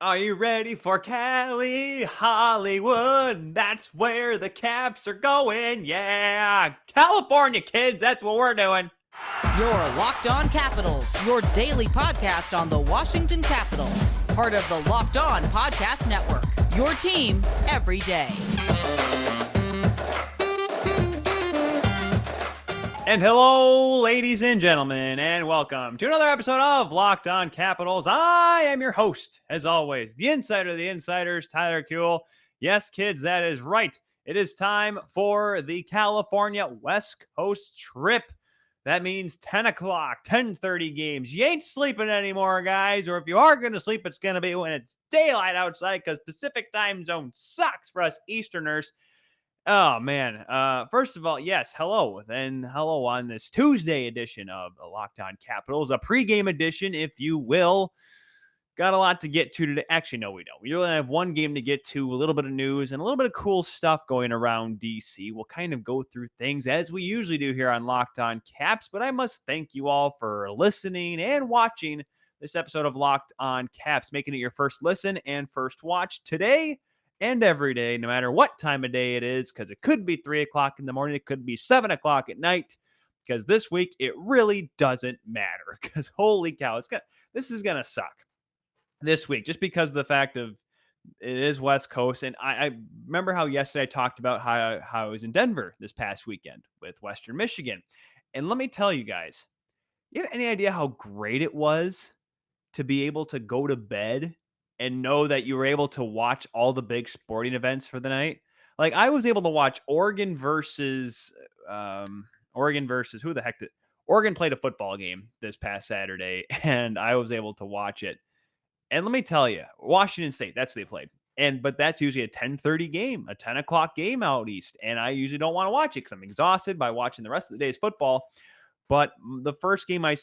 Are you ready for Cali, Hollywood? That's where the Caps are going. Yeah, California kids, that's what we're doing. Your Locked On Capitals, your daily podcast on the Washington Capitals. Part of the Locked On Podcast Network, your team every day. And hello, ladies and gentlemen, and welcome to another episode of Locked On Capitals. I am your host, as always, the insider of the insiders, Tyler Kuehl. Yes, kids, that is right. It is time for the California West Coast trip. That means 10 o'clock, 10:30 games. You ain't sleeping anymore, guys. Or if you are going to sleep, it's going to be when it's daylight outside because Pacific time zone sucks for us Easterners. Oh, man. First of all, yes, hello. And hello on this Tuesday edition of the Locked On Capitals, a pregame edition, if you will. Got a lot to get to today. Actually, no, we don't. We only have one game to get to, a little bit of news, and a little bit of cool stuff going around DC. We'll kind of go through things as we usually do here on Locked On Caps, but I must thank you all for listening and watching this episode of Locked On Caps, making it your first listen and first watch today and every day, no matter what time of day it is, because it could be 3 o'clock in the morning, it could be 7 o'clock at night, because this week it really doesn't matter, because holy cow, this is going to suck this week, just because of the fact of it is West Coast. And I remember how yesterday I talked about how I was in Denver this past weekend with Western Michigan. And let me tell you guys, you have any idea how great it was to be able to go to bed and know that you were able to watch all the big sporting events for the night? Like I was able to watch Oregon versus who the heck did Oregon played a football game this past Saturday, and I was able to watch it. And let me tell you, Washington State, that's what they played. But that's usually a 10:30 game, a 10 o'clock game out east. And I usually don't want to watch it because I'm exhausted by watching the rest of the day's football. But the first game I'm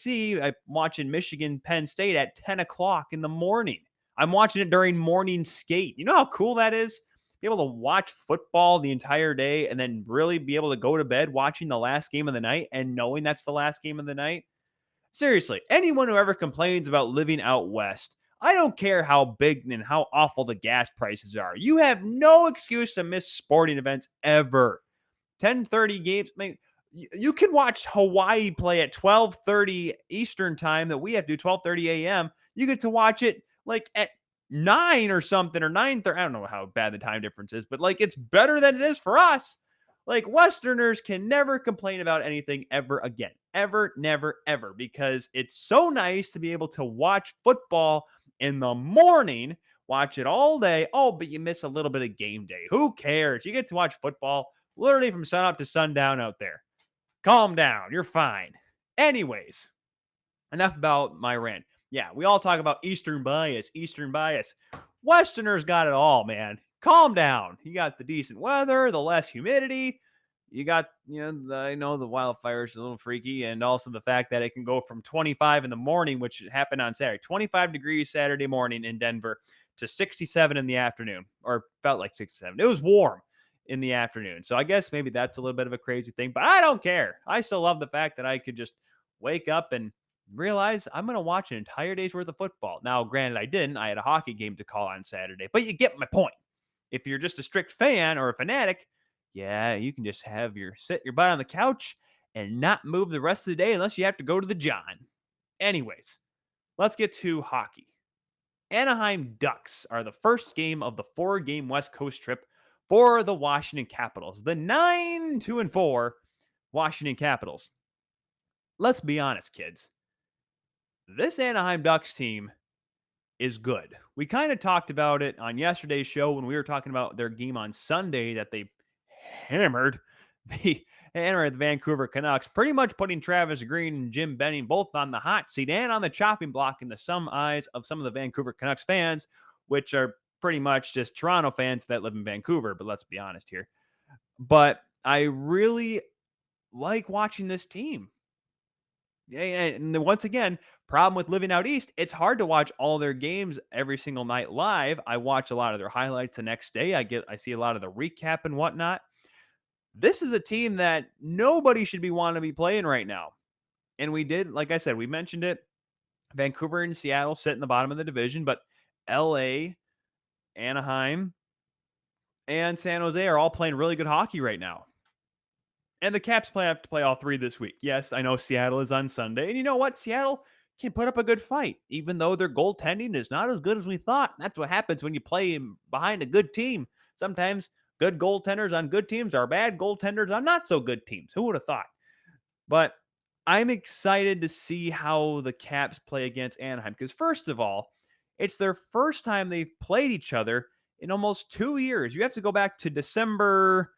watching Michigan Penn State at 10 o'clock in the morning. I'm watching it during morning skate. You know how cool that is? Be able to watch football the entire day and then really be able to go to bed watching the last game of the night and knowing that's the last game of the night. Seriously, anyone who ever complains about living out west, I don't care how big and how awful the gas prices are. You have no excuse to miss sporting events ever. 10:30 games. I mean, you can watch Hawaii play at 12:30 Eastern time that we have to do 12:30 a.m. You get to watch it like at 9 or something or 9:30. I don't know how bad the time difference is, but like it's better than it is for us. Like Westerners can never complain about anything ever again. Ever, never, ever. Because it's so nice to be able to watch football in the morning, watch it all day. Oh, but you miss a little bit of game day. Who cares? You get to watch football literally from sunup to sundown out there. Calm down. You're fine. Anyways, enough about my rant. Yeah, we all talk about Eastern bias, Eastern bias. Westerners got it all, man. Calm down. You got the decent weather, the less humidity. You got, I know the wildfires are a little freaky, and also the fact that it can go from 25 in the morning, which happened on Saturday, 25 degrees Saturday morning in Denver, to 67 in the afternoon, or felt like 67. It was warm in the afternoon. So I guess maybe that's a little bit of a crazy thing, but I don't care. I still love the fact that I could just wake up and realize I'm going to watch an entire day's worth of football. Now, granted, I didn't. I had a hockey game to call on Saturday, but you get my point. If you're just a strict fan or a fanatic, yeah, you can just sit your butt on the couch and not move the rest of the day unless you have to go to the John. Anyways, let's get to hockey. Anaheim Ducks are the first game of the 4-game West Coast trip for the Washington Capitals. The 9-2-4 Washington Capitals. Let's be honest, kids. This Anaheim Ducks team is good. We kind of talked about it on yesterday's show when we were talking about their game on Sunday that they hammered the Vancouver Canucks, pretty much putting Travis Green and Jim Benning both on the hot seat and on the chopping block in some eyes of some of the Vancouver Canucks fans, which are pretty much just Toronto fans that live in Vancouver, but let's be honest here. But I really like watching this team. And once again, problem with living out east, it's hard to watch all their games every single night live. I watch a lot of their highlights the next day. I see a lot of the recap and whatnot. This is a team that nobody should be wanting to be playing right now. And we did, like I said, we mentioned it. Vancouver and Seattle sit in the bottom of the division, but LA, Anaheim, and San Jose are all playing really good hockey right now. And the Caps have to play all three this week. Yes, I know Seattle is on Sunday. And you know what? Seattle can put up a good fight, even though their goaltending is not as good as we thought. That's what happens when you play behind a good team. Sometimes good goaltenders on good teams are bad goaltenders on not so good teams. Who would have thought? But I'm excited to see how the Caps play against Anaheim because, first of all, it's their first time they've played each other in almost 2 years. You have to go back to December.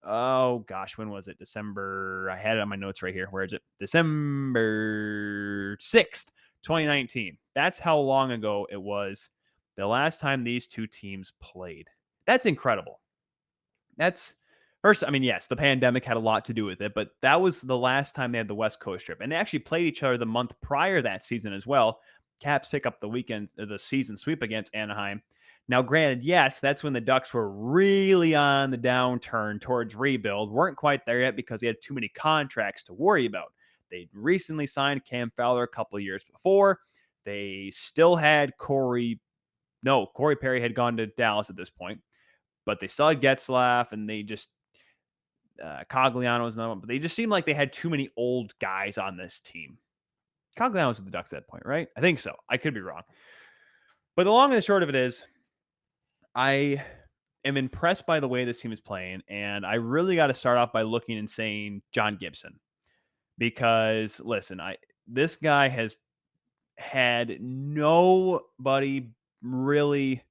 Oh gosh, when was it? December. I had it on my notes right here. Where is it? December 6th, 2019. That's how long ago it was the last time these two teams played. That's incredible. That's first. I mean, yes, the pandemic had a lot to do with it, but that was the last time they had the West Coast trip. And they actually played each other the month prior that season as well. Caps pick up the season sweep against Anaheim. Now, granted, yes, that's when the Ducks were really on the downturn towards rebuild. Weren't quite there yet because they had too many contracts to worry about. They recently signed Cam Fowler a couple of years before. They still had Corey Perry had gone to Dallas at this point, but they still had Getzlaff, and they just Cogliano was another one. But they just seemed like they had too many old guys on this team. Cogliano was with the Ducks at that point, right? I think so. I could be wrong. But the long and the short of it is, I am impressed by the way this team is playing, and I really got to start off by looking and saying John Gibson. Because, listen, this guy has had nobody really,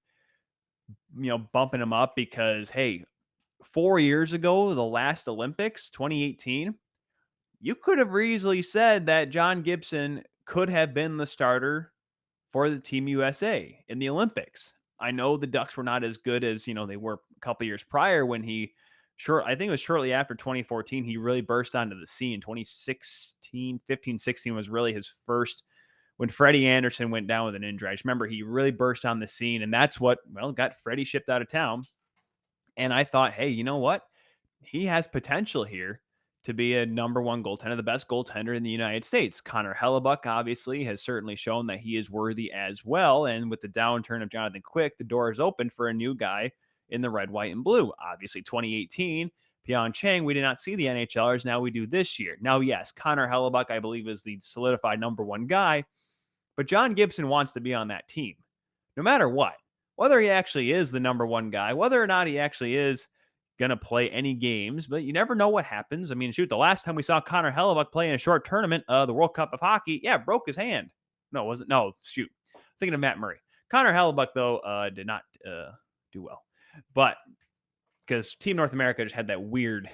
bumping him up because, hey, 4 years ago, the last Olympics, 2018, you could have easily said that John Gibson could have been the starter for the Team USA in the Olympics. I know the Ducks were not as good as, they were a couple years prior when I think it was shortly after 2014, he really burst onto the scene. 2016, 15, 16 was really his first when Freddie Anderson went down with an injury. I just remember he really burst on the scene, and that's what, got Freddie shipped out of town. And I thought, hey, you know what? He has potential here to be a number one goaltender, the best goaltender in the United States. Connor Hellebuyck obviously has certainly shown that he is worthy as well. And with the downturn of Jonathan Quick, the door is open for a new guy in the red, white, and blue. Obviously, 2018, Pyeongchang, we did not see the NHLers. Now we do this year. Now, yes, Connor Hellebuyck, I believe, is the solidified number one guy. But John Gibson wants to be on that team, no matter what. Whether he actually is the number one guy, whether or not he actually is going to play any games, but you never know what happens. I mean, shoot, the last time we saw Connor Hellebuyck play in a short tournament, the World Cup of Hockey, broke his hand. No, was it? No, shoot. I was thinking of Matt Murray. Connor Hellebuyck, though, did not do well. But because Team North America just had that weird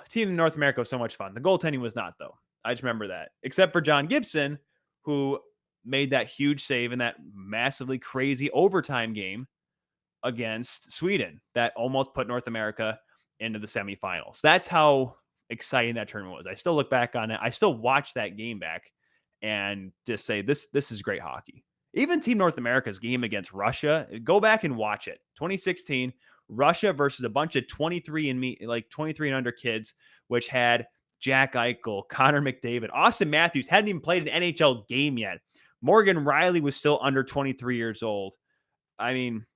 Team North America was so much fun. The goaltending was not, though. I just remember that. Except for John Gibson, who made that huge save in that massively crazy overtime game against Sweden that almost put North America into the semifinals. That's how exciting that tournament was. I still look back on it. I still watch that game back and just say, this is great hockey. Even Team North America's game against Russia, go back and watch it. 2016, Russia versus a bunch of 23 and under kids, which had Jack Eichel, Connor McDavid, Austin Matthews hadn't even played an NHL game yet. Morgan Riley was still under 23 years old. I mean,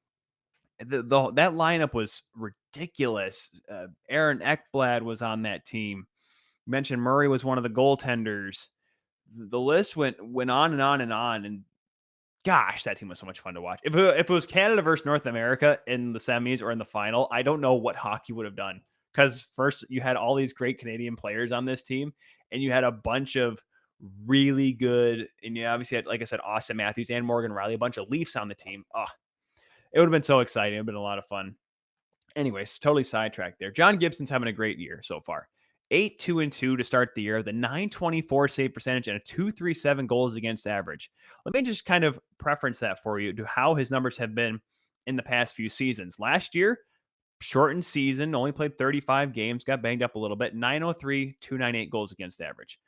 that lineup was ridiculous. Aaron Ekblad was on that team. You mentioned Murray was one of the goaltenders. The list went on and on and on. And gosh, that team was so much fun to watch. If it was Canada versus North America in the semis or in the final, I don't know what hockey would have done. Because first, you had all these great Canadian players on this team, and you had a bunch of really good, and you obviously had, like I said, Austin Matthews and Morgan Riley, a bunch of Leafs on the team. It would have been so exciting. It would have been a lot of fun. Anyways, totally sidetracked there. John Gibson's having a great year so far. 8-2-2 to start the year, the .924 save percentage and a .237 goals against average. Let me just kind of preference that for you to how his numbers have been in the past few seasons. Last year, shortened season, only played 35 games, got banged up a little bit, .903, .298 goals against average.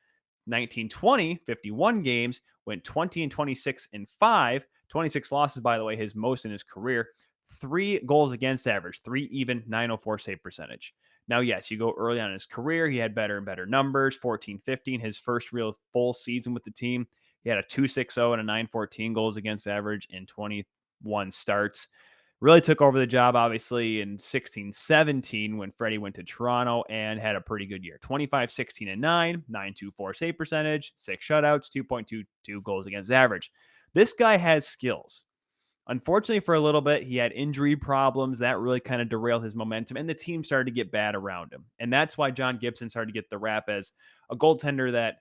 1920, 51 games, went 20-26-5, 26 losses, by the way, his most in his career. 3 goals against average, 3 even, .904 save percentage. Now, yes, you go early on in his career, he had better and better numbers. 14-15, his first real full season with the team. He had a 2.60 and a 9.14 goals against average in 21 starts. Really took over the job, obviously, in 16-17 when Freddie went to Toronto and had a pretty good year. 25-16-9, 9.24 save percentage, 6 shutouts, 2.22 goals against average. This guy has skills. Unfortunately, for a little bit, he had injury problems. That really kind of derailed his momentum, and the team started to get bad around him. And that's why John Gibson started to get the rap as a goaltender that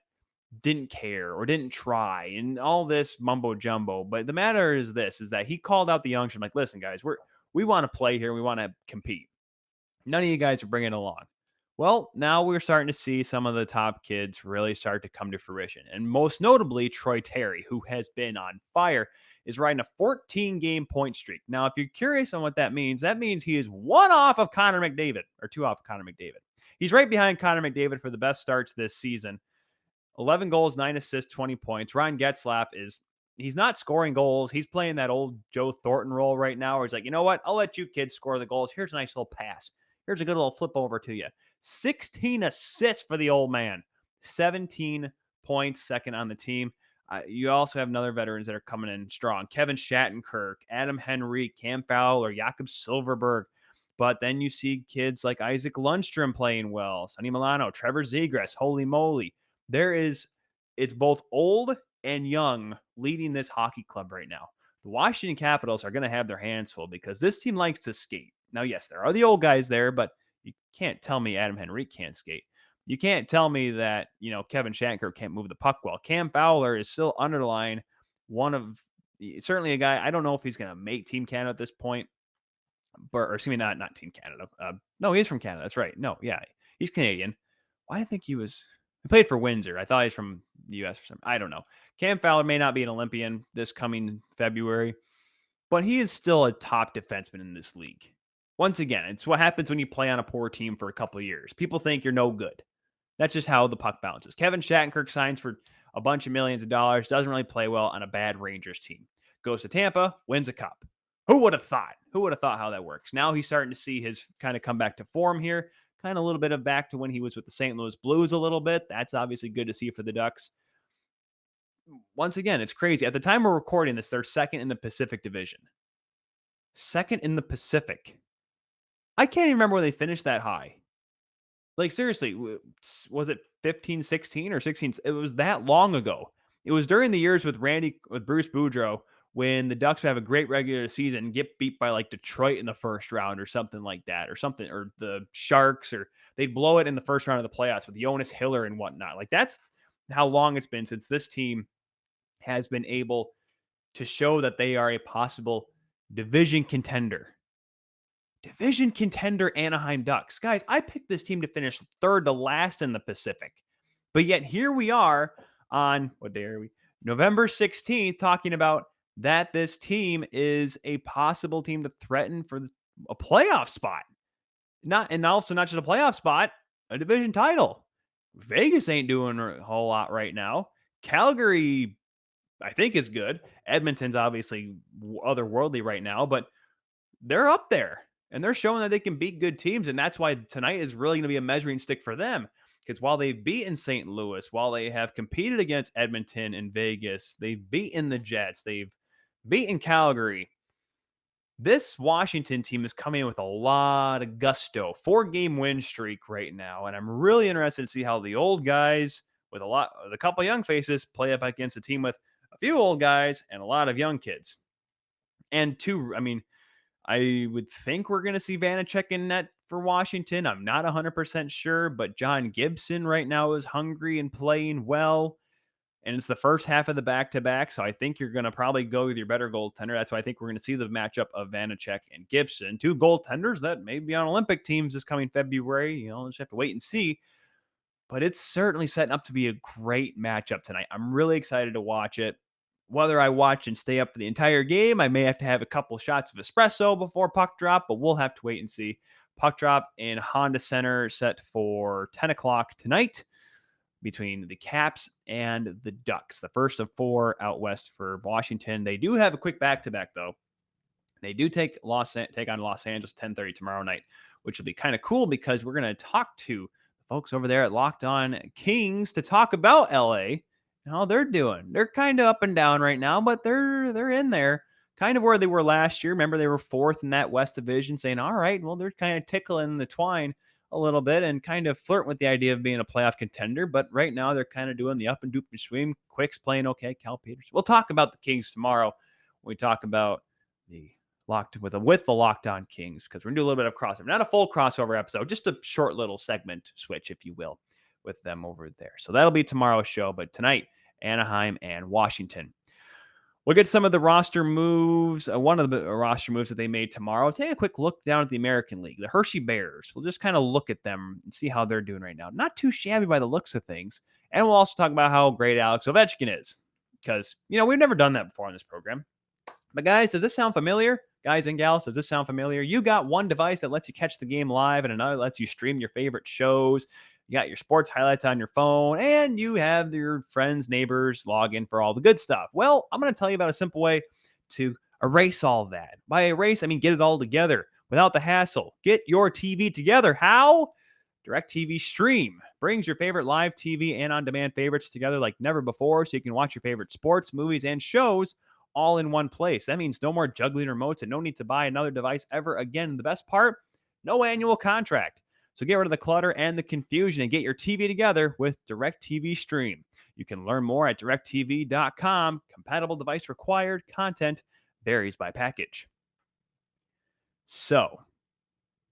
didn't care or didn't try and all this mumbo jumbo. But the matter is this, is that he called out the youngsters like, listen, guys, we want to play here. We want to compete. None of you guys are bringing it along. Well, now we're starting to see some of the top kids really start to come to fruition. And most notably, Troy Terry, who has been on fire, is riding a 14-game point streak. Now, if you're curious on what that means he is 1 off of Connor McDavid, or 2 off of Connor McDavid. He's right behind Connor McDavid for the best starts this season. 11 goals, 9 assists, 20 points. Ryan Getzlaf he's not scoring goals. He's playing that old Joe Thornton role right now where he's like, you know what? I'll let you kids score the goals. Here's a nice little pass. Here's a good little flip over to you. 16 assists for the old man. 17 points, second on the team. You also have other veterans that are coming in strong. Kevin Shattenkirk, Adam Henrique, Cam Fowler, Jakob Silverberg. But then you see kids like Isaac Lundstrom playing well. Sonny Milano, Trevor Zegras, holy moly. It's both old and young leading this hockey club right now. The Washington Capitals are going to have their hands full because this team likes to skate. Now, yes, there are the old guys there, but you can't tell me Adam Henrique can't skate. You can't tell me that, Kevin Shattenkirk can't move the puck well. Cam Fowler is still underline certainly a guy. I don't know if he's going to make Team Canada at this point, or excuse me, not Team Canada. No, he's from Canada. That's right. No, yeah, he's Canadian. Why did I think he played for Windsor. I thought he's from the U.S. or something. I don't know. Cam Fowler may not be an Olympian this coming February, but he is still a top defenseman in this league. Once again, it's what happens when you play on a poor team for a couple of years. People think you're no good. That's just how the puck bounces. Kevin Shattenkirk signs for a bunch of millions of dollars, doesn't really play well on a bad Rangers team. Goes to Tampa, wins a cup. Who would have thought? Who would have thought how that works? Now he's starting to see his kind of come back to form here. Kind of a little bit of back to when he was with the St. Louis Blues a little bit. That's obviously good to see for the Ducks. Once again, it's crazy. At the time we're recording this, they're second in the Pacific Division. Second in the Pacific. I can't even remember where they finished that high. Like, seriously, was it 15, 16 or 16? It was that long ago. It was during the years with Bruce Boudreau when the Ducks would have a great regular season and get beat by like Detroit in the first round or something like that, or the Sharks, or they'd blow it in the first round of the playoffs with Jonas Hiller and whatnot. Like, that's how long it's been since this team has been able to show that they are a possible division contender. Division contender Anaheim Ducks. Guys, I picked this team to finish third to last in the Pacific. But yet here we are on, what day are we? November 16th, talking about that this team is a possible team to threaten for a playoff spot. Also not just a playoff spot, a division title. Vegas ain't doing a whole lot right now. Calgary, I think, is good. Edmonton's obviously otherworldly right now, but they're up there. And they're showing that they can beat good teams. And that's why tonight is really going to be a measuring stick for them. Because while they've beaten St. Louis, while they have competed against Edmonton and Vegas, they've beaten the Jets, they've beaten Calgary, this Washington team is coming in with a lot of gusto. 4-game win streak right now. And I'm really interested to see how the old guys with a couple young faces play up against a team with a few old guys and a lot of young kids. And I would think we're going to see Vanacek in net for Washington. I'm not 100% sure, but John Gibson right now is hungry and playing well. And it's the first half of the back-to-back, so I think you're going to probably go with your better goaltender. That's why I think we're going to see the matchup of Vanacek and Gibson. 2 goaltenders that may be on Olympic teams this coming February. Just have to wait and see. But it's certainly setting up to be a great matchup tonight. I'm really excited to watch it. Whether I watch and stay up for the entire game, I may have to have a couple shots of espresso before puck drop, but we'll have to wait and see. Puck drop in Honda Center set for 10 o'clock tonight between the Caps and the Ducks. The first of 4 out west for Washington. They do have a quick back-to-back, though. They do take on Los Angeles 10:30 tomorrow night, which will be kind of cool because we're going to talk to the folks over there at Locked On Kings to talk about LA how they're doing. They're kind of up and down right now, but they're in there, kind of where they were last year. Remember, they were fourth in that West Division, saying, all right, well, they're kind of tickling the twine a little bit and kind of flirting with the idea of being a playoff contender. But right now, they're kind of doing the up and doop and swing. Quick's playing okay. Cal Peters. We'll talk about the Kings tomorrow when we talk about the with the Locked On Kings, because we're gonna do a little bit of crossover, not a full crossover episode, just a short little segment switch, if you will, with them over there. So that'll be tomorrow's show. But tonight, Anaheim and Washington. We'll get some of the roster moves, one of the roster moves that they made tomorrow. Take a quick look down at the American League, the Hershey Bears. We'll just kind of look at them and see how they're doing right now. Not too shabby by the looks of things. And we'll also talk about how great Alex Ovechkin is, because, we've never done that before on this program. But guys, does this sound familiar? Guys and gals, does this sound familiar? You got one device that lets you catch the game live and another lets you stream your favorite shows. You got your sports highlights on your phone, and you have your friends, neighbors log in for all the good stuff. Well, I'm going to tell you about a simple way to erase all that. By erase, I mean get it all together without the hassle. Get your TV together. How? DirecTV Stream brings your favorite live TV and on-demand favorites together like never before, so you can watch your favorite sports, movies, and shows all in one place. That means no more juggling remotes and no need to buy another device ever again. The best part, no annual contract. So get rid of the clutter and the confusion and get your TV together with DirecTV Stream. You can learn more at directtv.com. Compatible device required. Content varies by package. So,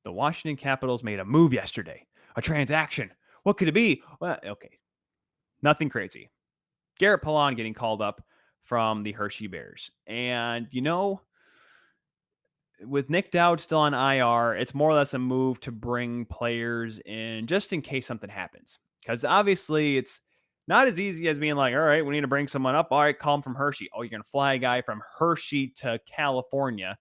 the Washington Capitals made a move yesterday. A transaction. What could it be? Well, okay. Nothing crazy. Garrett Pilon getting called up from the Hershey Bears. And, with Nick Dowd still on IR, it's more or less a move to bring players in just in case something happens. Because obviously it's not as easy as being like, all right, we need to bring someone up. All right, call him from Hershey. Oh, you're going to fly a guy from Hershey to California.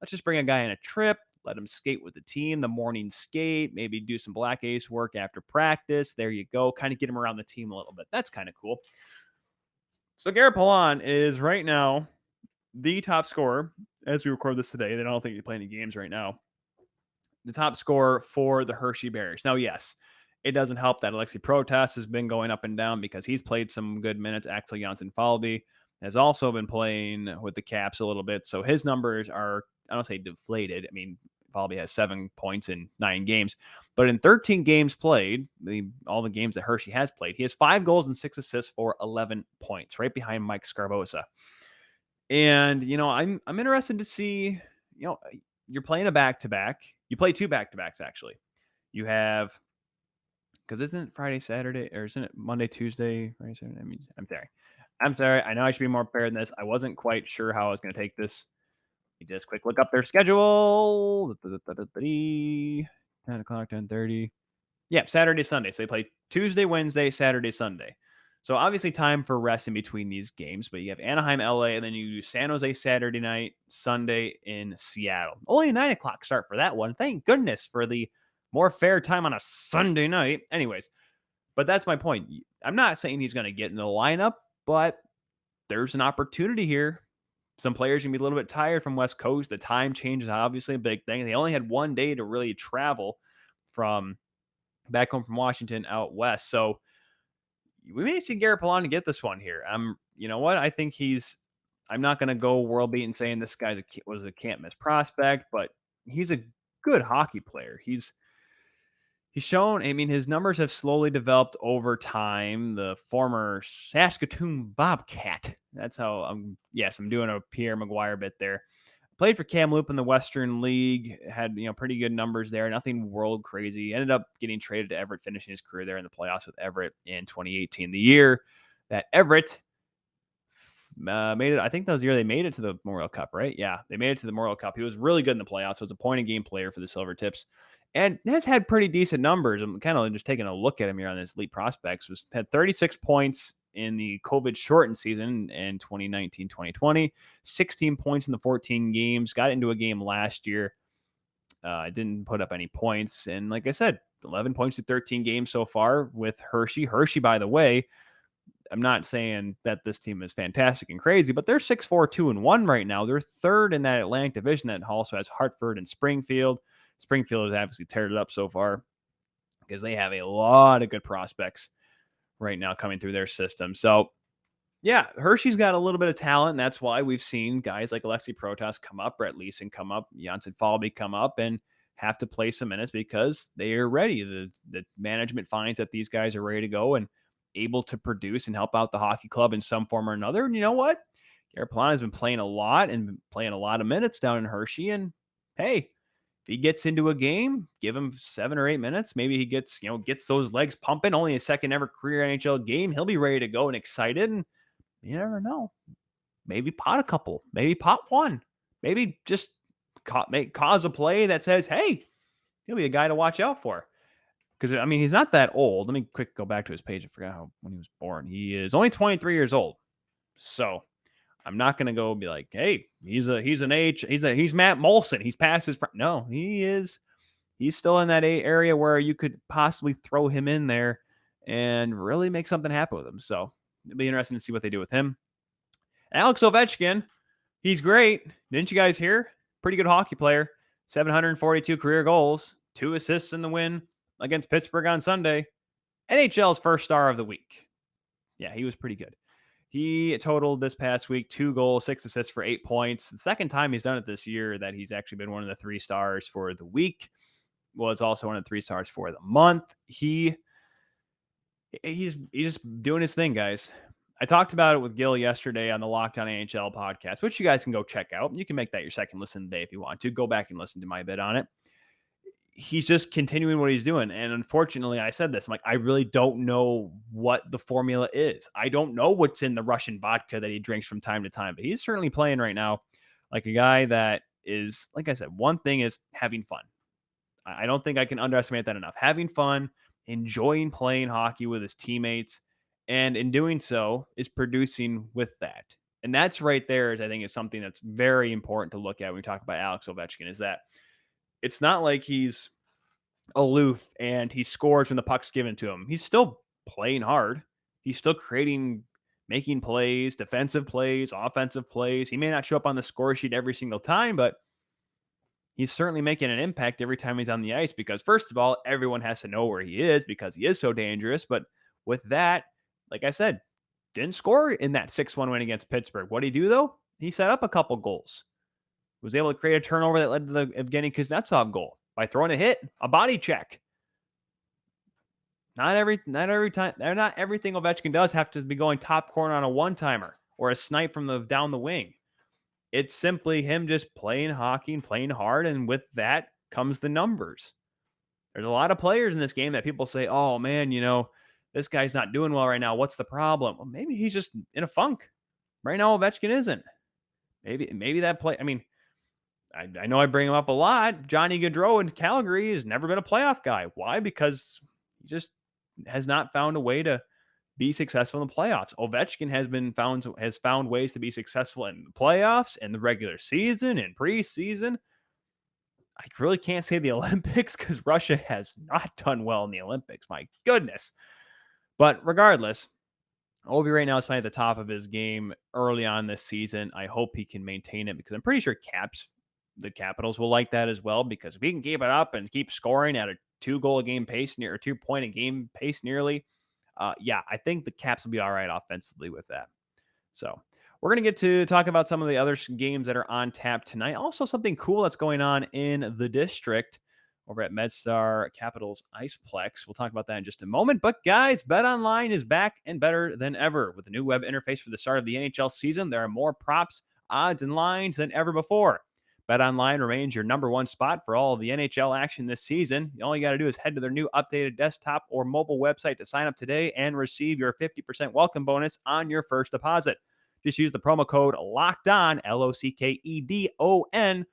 Let's just bring a guy on a trip, let him skate with the team, the morning skate, maybe do some black ace work after practice. There you go. Kind of get him around the team a little bit. That's kind of cool. So Garrett Pilon is right now the top scorer as we record this today. They don't think they play any games right now. The top scorer for the Hershey Bears. Now, yes, it doesn't help that Alexei Protas has been going up and down because he's played some good minutes. Axel Janssen-Falvey has also been playing with the Caps a little bit. So his numbers are, I don't say deflated. I mean, Falvey has 7 points in 9 games. But in 13 games played, all the games that Hershey has played, he has 5 goals and 6 assists for 11 points, right behind Mike Scarbosa. And, I'm interested to see, you're playing a back-to-back. You play 2 back-to-backs, actually. You have, because isn't it Friday, Saturday, or isn't it Monday, Tuesday, Friday, Saturday? I mean, I'm sorry. I know I should be more prepared than this. I wasn't quite sure how I was going to take this. Just quick look up their schedule. 10 o'clock, 10:30. Yeah, Saturday, Sunday. So they play Tuesday, Wednesday, Saturday, Sunday. So obviously time for rest in between these games. But you have Anaheim, LA, and then you do San Jose Saturday night, Sunday in Seattle. Only a 9 o'clock start for that one. Thank goodness for the more fair time on a Sunday night. Anyways, but that's my point. I'm not saying he's going to get in the lineup, but there's an opportunity here. Some players can be a little bit tired from West Coast. The time change is obviously a big thing. They only had 1 day to really travel from back home from Washington out west. So we may see Garrett Pilon to get this one here. You know what? I think I'm not going to go world beating saying this guy was a can't miss prospect, but he's a good hockey player. He's shown, I mean, his numbers have slowly developed over time. The former Saskatoon Bobcat. That's how I'm doing a Pierre Maguire bit there. Played for Kamloops in the Western League, had, pretty good numbers there. Nothing world crazy. Ended up getting traded to Everett, finishing his career there in the playoffs with Everett in 2018. The year that Everett made it, I think that was the year they made it to the Memorial Cup, right? Yeah, they made it to the Memorial Cup. He was really good in the playoffs. Was a point-a-game player for the Silver Tips. And has had pretty decent numbers. I'm kind of just taking a look at him here on this Elite Prospects. Had 36 points in the COVID-shortened season in 2019-2020. 16 points in the 14 games. Got into a game last year. Didn't put up any points. And like I said, 11 points in 13 games so far with Hershey. Hershey, by the way, I'm not saying that this team is fantastic and crazy, but they're 6-4, 2-1 right now. They're third in that Atlantic division that also has Hartford and Springfield. Springfield has obviously teared it up so far because they have a lot of good prospects right now coming through their system. So Yeah, Hershey's got a little bit of talent, and that's why we've seen guys like Alexei Protas come up, Brett Leeson come up, Janssen Falby come up, and have to play some minutes because they are ready. The management finds that these guys are ready to go and able to produce and help out the hockey club in some form or another. And you know what? Garrett Pilon has been playing a lot and been playing a lot of minutes down in Hershey. And hey, if he gets into a game, give him 7 or 8 minutes. Maybe he gets those legs pumping. Only a second ever career NHL game. He'll be ready to go and excited. And you never know. Maybe pot a couple. Maybe pot one. Maybe just cause a play that says, hey, he'll be a guy to watch out for. Because, I mean, he's not that old. Let me quick go back to his page. I forgot when he was born. He is only 23 years old. So I'm not going to go be like, hey, he's Matt Molson. He's past his prime. No, he's still in that area where you could possibly throw him in there and really make something happen with him. So it'll be interesting to see what they do with him. Alex Ovechkin, he's great. Didn't you guys hear? Pretty good hockey player. 742 career goals, 2 assists in the win against Pittsburgh on Sunday. NHL's first star of the week. Yeah, he was pretty good. He totaled this past week 2 goals, 6 assists for 8 points. The second time he's done it this year that he's actually been one of the 3 stars for the week. Was also one of the 3 stars for the month. He's just doing his thing, guys. I talked about it with Gil yesterday on the Locked On NHL podcast, which you guys can go check out. You can make that your second listen today if you want to. Go back and listen to my bit on it. He's just continuing what he's doing. And unfortunately, I said this, I'm like, I really don't know what the formula is. I don't know what's in the Russian vodka that he drinks from time to time, but he's certainly playing right now like a guy that is, like I said, one thing is having fun. I don't think I can underestimate that enough. Having fun, enjoying playing hockey with his teammates, and in doing so is producing with that. And that's right there, I think, is something that's very important to look at when we talk about Alex Ovechkin, is that it's not like he's aloof and he scores when the puck's given to him. He's still playing hard. He's still making plays, defensive plays, offensive plays. He may not show up on the score sheet every single time, but he's certainly making an impact every time he's on the ice because, first of all, everyone has to know where he is because he is so dangerous. But with that, like I said, didn't score in that 6-1 win against Pittsburgh. What did he do, though? He set up a couple goals. Was able to create a turnover that led to the Evgeny Kuznetsov goal by throwing a hit, a body check. Not every time. Not everything Ovechkin does have to be going top corner on a one-timer or a snipe from down the wing. It's simply him just playing hockey and playing hard, and with that comes the numbers. There's a lot of players in this game that people say, oh, man, this guy's not doing well right now. What's the problem? Well, maybe he's just in a funk. Right now, Ovechkin isn't. Maybe that play. I mean, I know I bring him up a lot. Johnny Gaudreau in Calgary has never been a playoff guy. Why? Because he just has not found a way to be successful in the playoffs. Ovechkin has found ways to be successful in the playoffs and the regular season and preseason. I really can't say the Olympics because Russia has not done well in the Olympics. My goodness. But regardless, Ovi right now is playing at the top of his game early on this season. I hope he can maintain it because I'm pretty sure the Capitals will like that as well, because if he can keep it up and keep scoring at a 2-goal-a-game pace or 2-point-a-game pace nearly, I think the Caps will be all right offensively with that. So we're going to get to talk about some of the other games that are on tap tonight. Also, something cool that's going on in the district over at MedStar Capitals Iceplex. We'll talk about that in just a moment. But guys, BetOnline is back and better than ever. With the new web interface for the start of the NHL season, there are more props, odds, and lines than ever before. BetOnline remains your number one spot for all of the NHL action this season. All you got to do is head to their new updated desktop or mobile website to sign up today and receive your 50% welcome bonus on your first deposit. Just use the promo code LOCKEDON, LOCKEDON,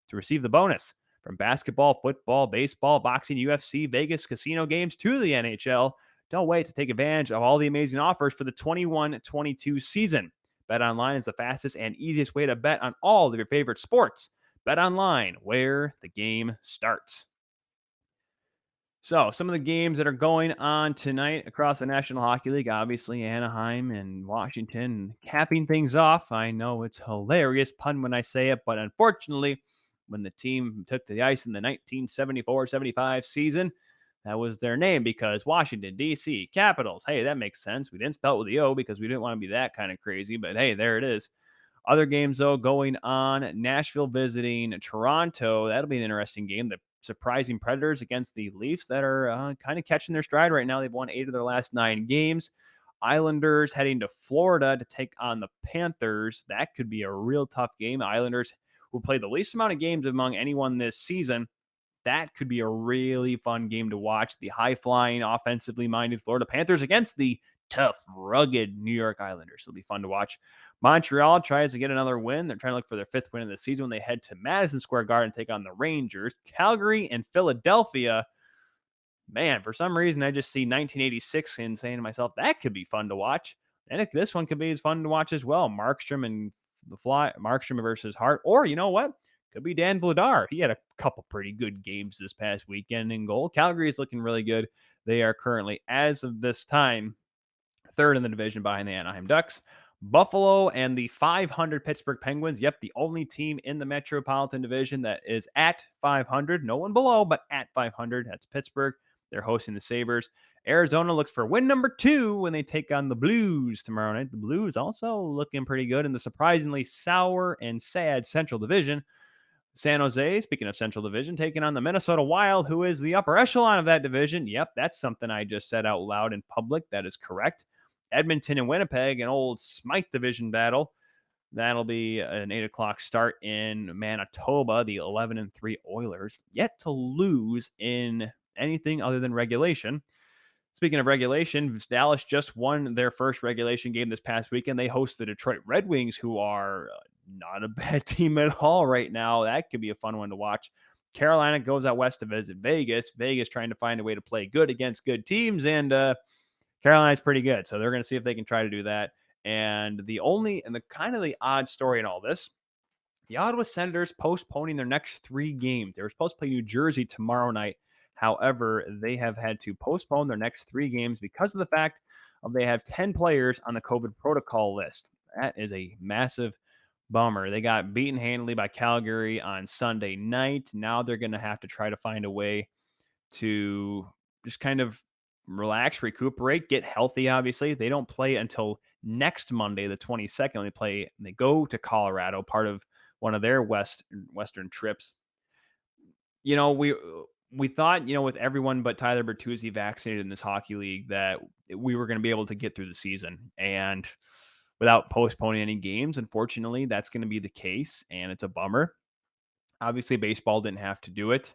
to receive the bonus. From basketball, football, baseball, boxing, UFC, Vegas, casino games to the NHL, don't wait to take advantage of all the amazing offers for the 21-22 season. BetOnline is the fastest and easiest way to bet on all of your favorite sports. BetOnline, where the game starts. So, some of the games that are going on tonight across the National Hockey League, obviously Anaheim and Washington capping things off. I know it's hilarious pun when I say it, but unfortunately, when the team took to the ice in the 1974-75 season, That was their name because Washington, D.C., Capitals. Hey, that makes sense. We didn't spell it with the O because we didn't want to be that kind of crazy, but hey, there it is. Other games, though, going on. Nashville visiting Toronto. That'll be an interesting game. The surprising Predators against the Leafs that are kind of catching their stride right now. They've won 8 of their last 9 games. Islanders heading to Florida to take on the Panthers. That could be a real tough game. Islanders, who played the least amount of games among anyone this season, that could be a really fun game to watch. The high-flying, offensively minded Florida Panthers against the tough, rugged New York Islanders. It'll be fun to watch. Montreal tries to get another win. They're trying to look for their 5th win of the season when they head to Madison Square Garden and take on the Rangers. Calgary and Philadelphia. Man, for some reason, I just see 1986 and saying to myself, that could be fun to watch. And this one could be as fun to watch as well. Markstrom and Markstrom versus Hart. Or, you know what? Could be Dan Vladar. He had a couple pretty good games this past weekend in goal. Calgary is looking really good. They are currently, as of this time, 3rd in the division behind the Anaheim Ducks. Buffalo and the 500 Pittsburgh Penguins. Yep, the only team in the Metropolitan Division that is at 500. No one below, but at 500. That's Pittsburgh. They're hosting the Sabres. Arizona looks for win number 2 when they take on the Blues tomorrow night. The Blues also looking pretty good in the surprisingly sour and sad Central Division. San Jose, speaking of Central Division, taking on the Minnesota Wild, who is the upper echelon of that division. Yep, that's something I just said out loud in public. That is correct. Edmonton and Winnipeg, an old Smythe Division battle. That'll be an 8 o'clock start in Manitoba. The 11-3 Oilers, yet to lose in anything other than regulation. Speaking of regulation, Dallas just won their first regulation game this past weekend. They host the Detroit Red Wings, who are not a bad team at all right now. That could be a fun one to watch. Carolina goes out west to visit Vegas. Vegas trying to find a way to play good against good teams, and Carolina's pretty good. So they're going to see if they can try to do that. And the kind of the odd story in all this, the Ottawa Senators postponing their next 3 games. They were supposed to play New Jersey tomorrow night. However, they have had to postpone their next 3 games because of the fact of they have 10 players on the COVID protocol list. That is a massive bummer. They got beaten handily by Calgary on Sunday night. Now they're going to have to try to find a way to just kind of relax, recuperate, get healthy. Obviously, they don't play until next Monday, the 22nd. They go to Colorado, part of one of their western trips. You know, we thought, with everyone but Tyler Bertuzzi vaccinated in this hockey league, that we were going to be able to get through the season and without postponing any games. Unfortunately, that's going to be the case, and it's a bummer. Obviously, baseball didn't have to do it.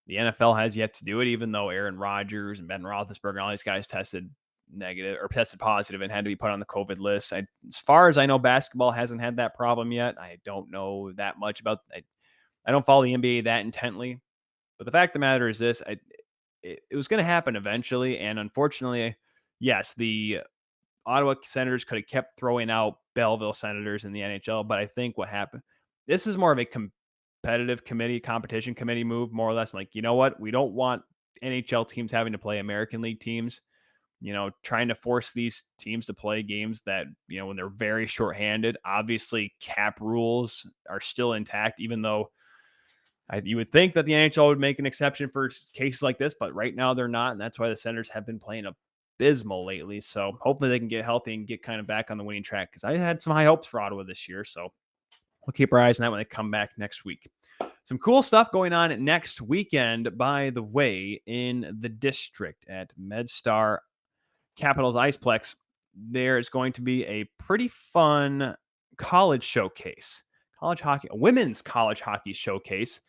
The NFL has yet to do it, even though Aaron Rodgers and Ben Roethlisberger and all these guys tested negative or tested positive and had to be put on the COVID list. As far as I know, basketball hasn't had that problem yet. I don't know that much about. I don't follow the NBA that intently, but the fact of the matter is this: it was going to happen eventually, and unfortunately, yes, the Ottawa Senators could have kept throwing out Belleville Senators in the NHL, but I think what happened, this is more of a competitive competition committee move, more or less. Like, you know what? We don't want NHL teams having to play American League teams, trying to force these teams to play games that, when they're very shorthanded. Obviously, cap rules are still intact, even though you would think that the NHL would make an exception for cases like this, but right now they're not, and that's why the Senators have been playing abysmal lately. So hopefully they can get healthy and get kind of back on the winning track, because I had some high hopes for Ottawa this year. So we'll keep our eyes on that when they come back next week. Some cool stuff going on next weekend, by the way, in the district at MedStar Capitals Iceplex. There is going to be a pretty fun college showcase, women's college hockey showcase.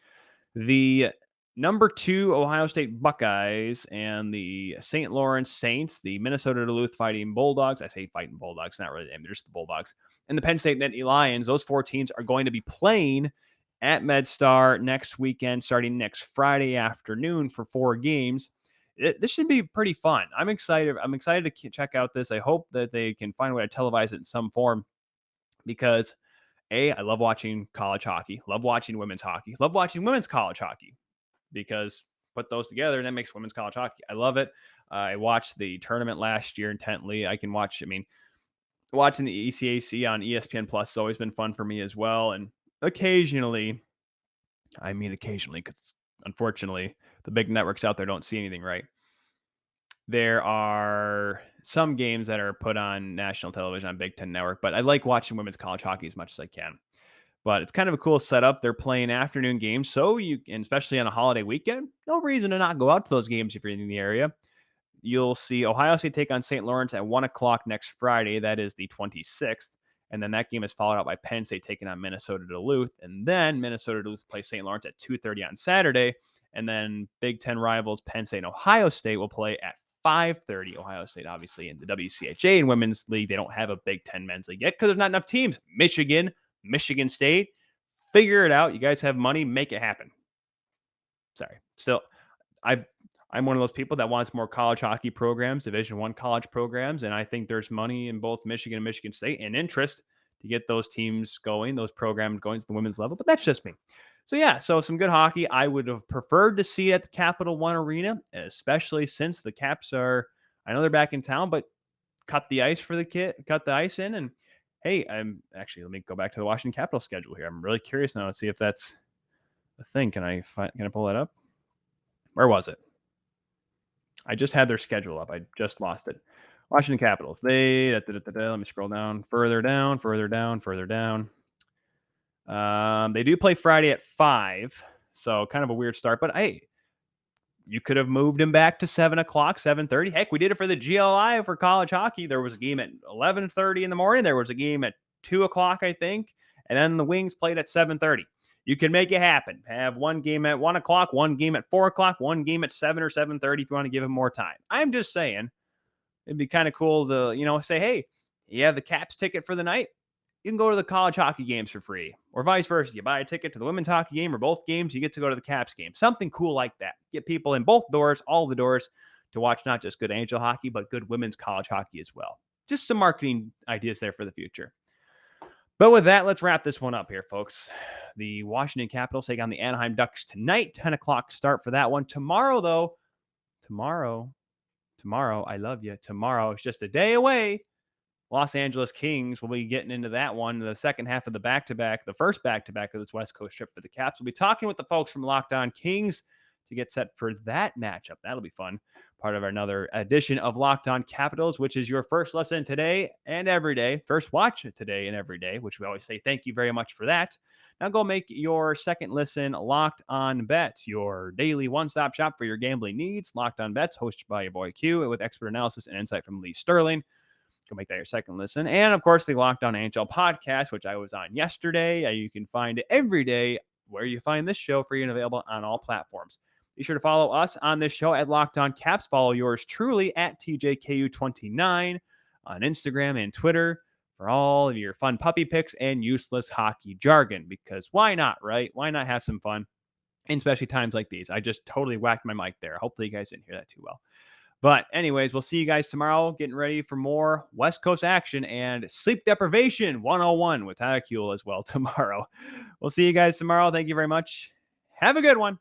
The number 2 Ohio State Buckeyes and the St. Lawrence Saints, the Minnesota Duluth Fighting Bulldogs. I say Fighting Bulldogs, not really them, they're just the Bulldogs. And the Penn State Nittany Lions. Those 4 teams are going to be playing at MedStar next weekend, starting next Friday afternoon for 4 games. This should be pretty fun. I'm excited. I'm excited to check out this. I hope that they can find a way to televise it in some form, because I love watching college hockey, love watching women's hockey, love watching women's college hockey, because put those together and that makes women's college hockey. I love it. I watched the tournament last year intently. Watching the ECAC on ESPN Plus has always been fun for me as well. And occasionally, because unfortunately, the big networks out there don't see anything right. There are some games that are put on national television on Big Ten Network, but I like watching women's college hockey as much as I can. But it's kind of a cool setup. They're playing afternoon games, so and especially on a holiday weekend, no reason to not go out to those games if you're in the area. You'll see Ohio State take on St. Lawrence at 1 o'clock next Friday. That is the 26th. And then that game is followed up by Penn State taking on Minnesota Duluth. And then Minnesota Duluth play St. Lawrence at 2:30 on Saturday. And then Big Ten rivals Penn State and Ohio State will play at 5:30. Ohio State, obviously, in the WCHA and Women's League. They don't have a Big Ten Men's League yet because there's not enough teams. Michigan State, figure it out. You guys have money, make it happen. Sorry. Still, I'm one of those people that wants more college hockey programs, Division I college programs, and I think there's money in both Michigan and Michigan State and interest to get those teams going, those programs going to the women's level, but that's just me. So yeah, so some good hockey. I would have preferred to see it at the Capital One Arena, especially since the Caps are, I know they're back in town, but cut the ice in, and hey, let me go back to the Washington Capitals schedule here. I'm really curious now to see if that's a thing. Can I pull that up? Where was it? I just had their schedule up. I just lost it. Washington Capitals. Let me scroll down. Further down. They do play Friday at 5, so kind of a weird start. But hey, you could have moved him back to 7 o'clock, 7:30. Heck, we did it for the GLI for college hockey. There was a game at 11:30 in the morning. There was a game at 2 o'clock, I think. And then the Wings played at 7:30. You can make it happen. Have one game at 1 o'clock, one game at 4 o'clock, one game at 7 or 7:30 if you want to give him more time. I'm just saying it'd be kind of cool to, say, hey, you have the Caps ticket for the night. You can go to the college hockey games for free, or vice versa. You buy a ticket to the women's hockey game or both games, you get to go to the Caps game. Something cool like that. Get people in both doors, all the doors, to watch not just good angel hockey, but good women's college hockey as well. Just some marketing ideas there for the future. But with that, let's wrap this one up here, folks. The Washington Capitals take on the Anaheim Ducks tonight, 10 o'clock start for that one. Tomorrow, I love you. Tomorrow is just a day away. Los Angeles Kings will be getting into that one, the second half of the back-to-back, the first back-to-back of this West Coast trip for the Caps. We'll be talking with the folks from Locked On Kings to get set for that matchup. That'll be fun. Part of another edition of Locked On Capitals, which is your first listen today and every day. First watch today and every day, which we always say thank you very much for that. Now go make your second listen Locked On Bets, your daily one-stop shop for your gambling needs. Locked On Bets, hosted by your boy Q, with expert analysis and insight from Lee Sterling. Go make that your second listen. And, of course, the Locked On NHL podcast, which I was on yesterday. You can find it every day where you find this show, free and available on all platforms. Be sure to follow us on this show at Locked On Caps. Follow yours truly at TJKU29 on Instagram and Twitter for all of your fun puppy picks and useless hockey jargon. Because why not, right? Why not have some fun? And especially times like these. I just totally whacked my mic there. Hopefully you guys didn't hear that too well. But anyways, we'll see you guys tomorrow, getting ready for more West Coast action and Sleep Deprivation 101 with Kuehl as well tomorrow. We'll see you guys tomorrow. Thank you very much. Have a good one.